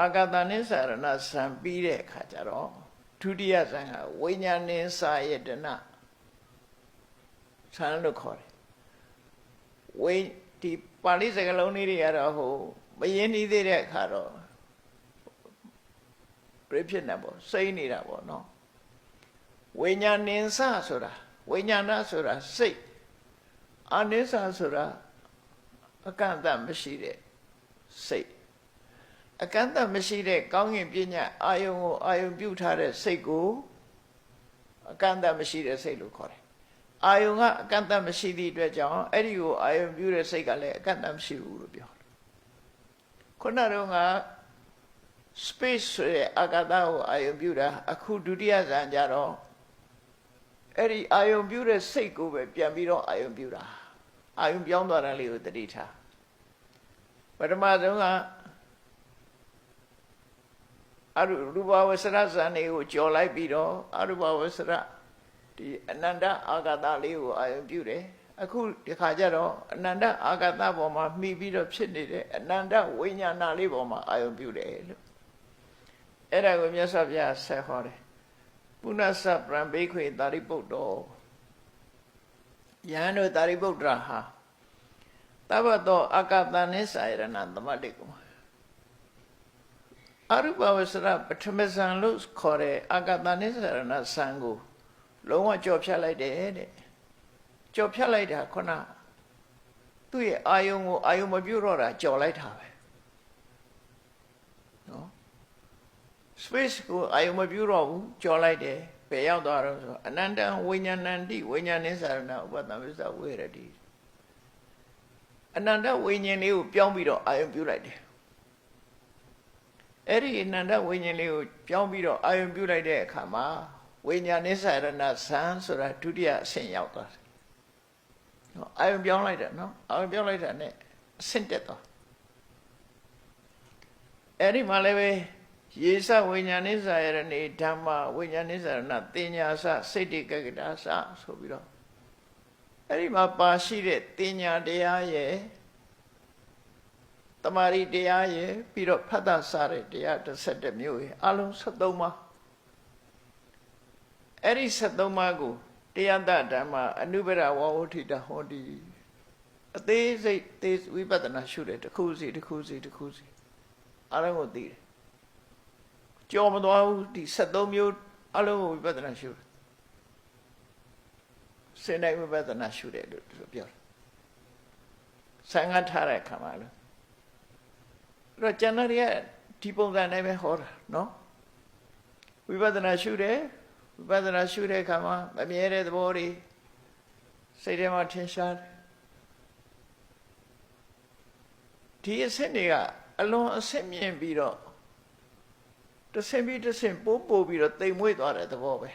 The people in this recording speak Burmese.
အာဂတနိစ္စရဏဇံပြီးတဲ့အခါကျတော့ဒုတိယဇံကဝိညာဉ်နိစ္စယတနာဇံလို့ခေါ်တယ်ဝိဒီပါဠိစကားလုံးလေးတွေကတော့ဟိုမရင်းနှီးသေးတဲ့အခါတော့ပြည့်ဖြစ်နေပေါ့စိမ့်နေတာပေါ့နော်ဝိညာဉ်နိစ္စဆိုတာဝိညာဏဆိုတာစိတ်အနိစ္စဆိုတာအကန့်အသတ်မရှိတဲ့စိတ်အကန့်အသတ်မရှိတဲ့ကောင်းကင်ပညာအာယုံကိုအာယုံပြုထားတဲ့စိတ်ကိုအကန့်အသတ်မရှိတဲ့စိတ်လို့ခေါ်တယ်အာယုံကအကန့်အသတ်မရှိသည့်အတွက်ကြောင့်အဲ့ဒီကိုအာယုံပြုတဲ့စိတ်ကလည်းအကန့်အသတ်မရှိဘူးလို့ပြောတယ်ခုနကတော့က space ဆိုတဲ့အာကာသကိုအာယုံပြုတာအခုဒုတိယဇန်ကြတော့အဲ့ဒီအာယုံပြုတဲ့စိတ်ကိုပဲပြန်ပြီးတော့အာယုံပြုတာအာယုံပြောင်းသွားတာလေးကိုသတိထားပထမဆုံးကအရူပဝဆရဇန်တွေကိုကြော်လိုက်ပြီးတော့အရူပဝဆရဒီအနန္တအာဂတလေးကိုအာယုံပြုတယ်အခုဒီခါကျတော့အနန္တအာဂတပေါ်မှာမှီပြီးတော့ဖြစ်နေတဲ့အနန္တဝိညာဏလေးပေါ်မှာအာယုံပြုတယ်လို့အဲ့ဒါကိုမြတ်စွာဘုရားဆက်ဟောတယ်ပုဏ္ဏစပရံဘိခွေတာရိပုတ္တောယဟန်တို့တာရိပုတ္တရာဟာတပ္ပတောအာဂတနိစ္စယရဏသမတ္တိကုအရူပဝဆရပထမဇန်လို့ခေါ်တဲ့အာဂတနိစ္စရဏဇန်ကိုလုံးဝကြော်ဖြတ်လိုက်တယ်တဲ့ကြော်ဖြတ်လိုက်တာခုနသူ့ရဲ့အာယုံကိုအာယုံမပြုတ်တော့တာကြော်လိုက်တာပဲနော် space ကိုအာယုံမပြုတ်တော့ဘူးကြော်လိုက်တယ်ဘယ်ရောက်သွားတော့ဆိုအနန္တဝိညာဏန္တိဝိညာဉ်နိစ္စရဏဥပတ္တမစ္စဝေရတိအနန္တဝိညာဉ်လေးကိုပြောင်းပြီးတော့အာယုံပြုတ်လိုက်တယ်အဲ့ဒီအနန္တဝိညာဉ်လေးကိုပြောင်းပြီးတော့အာယုံပြုတ်လိုက်တဲ့အခါမှာဝိညာဉ်နိစ္စရဏဇံဆိုတာဒုတိယအဆင့်ရောက်သွားတယ်နော်အာယုံပြောင်းလိုက်တာနော်အာယုံပြောင်းလိုက်တာ ਨੇ အဆင့်တက်သွားအဲ့ဒီမှာလည်းပဲယေသဝိညာဉ်နိစ္စရဏေဓမ္မဝိညာဉ်နိစ္စရဏတင်ညာစစိတ်တိကကတာစဆိုပြီးတော့အဲ့ဒီမှာပါရှိတဲ့တင်ညာတရားရဲ့တမာရီတရားရဲ့ပြီးတော့ဖတ်တာစတဲ့တရား17မျိုးရဲ့အလုံး73ပါးအဲ့ဒီ73ပါးကိုတရားတဓမ္မအနုပရဝဝဋ္ဌိတဟောတိအသေးစိတ်သေဝိပဿနာရှုတယ်တစ်ခုစီတစ်ခုစီတစ်ခုစီအလုံးကိုသိတယ်ကြော်မသွားဘူးဒီ73မျိုးအလုံးကိုဝိပဿနာရှုတယ်စေနိုင်ဝိပဿနာရှုတယ်လို့ပြောတယ်ဆံဃာထားတဲ့အခါမှာလို့အဲ့တော့ကျန်တဲ့ဒီပုံစံတိုင်းပဲဟောတာနော်ဝိပဿနာရှုတယ်ဝိပဿနာရှုတဲ့အခါမှာမမြဲတဲ့သဘောတွေစိတ်ထဲမှာထင်ရှားတယ်ဒီအဆင့်တွေကအလွန်အဆင့်မြင့်ပြီးတော့တဆင့်ပြီးတဆင့်ပိုးပြီးတော့တိမ်မွေ့သွားတဲ့သဘောပဲ